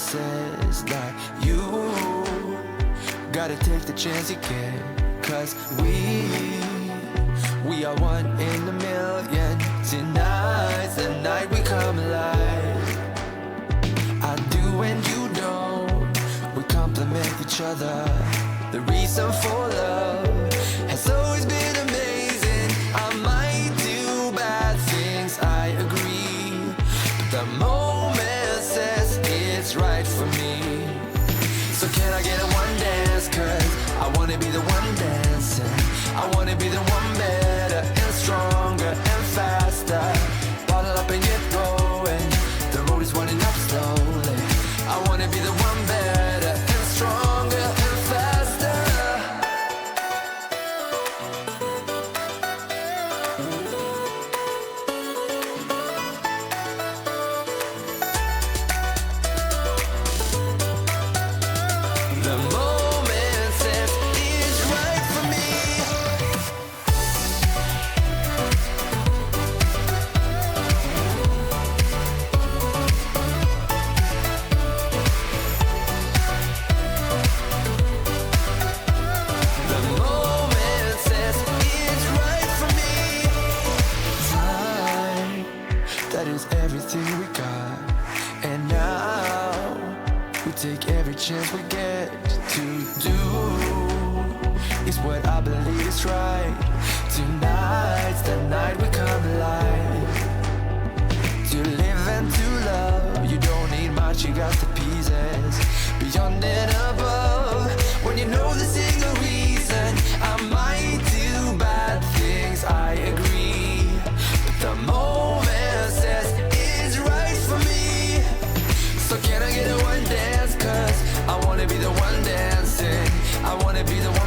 says that you gotta take the chance you get. 'Cause we are one in a million. Tonight's the night we come alive. I do and you don't. We complement each other. The reason for love has always been amazing. I might do bad things, I agree, but the moment says it's right for me. So can I get a one dance? 'Cause I wanna be the one dancing. I wanna be the one better and stronger and faster. Bottle up and get going. The road is running up slowly. I wanna be the one better and stronger and faster. The moment says it's right for me. The moment says it's right for me. Time, that is everything we got. And now we take every chance we get to do is what I believe is right. Tonight's the night we come alive. To live and to love, you don't need much, you got the pieces. Beyond and above, when you know the single reason, I might do bad things, I agree, but the moment says it's right for me. So can I get a one dance? 'Cause I wanna be the one dancing. I wanna be the one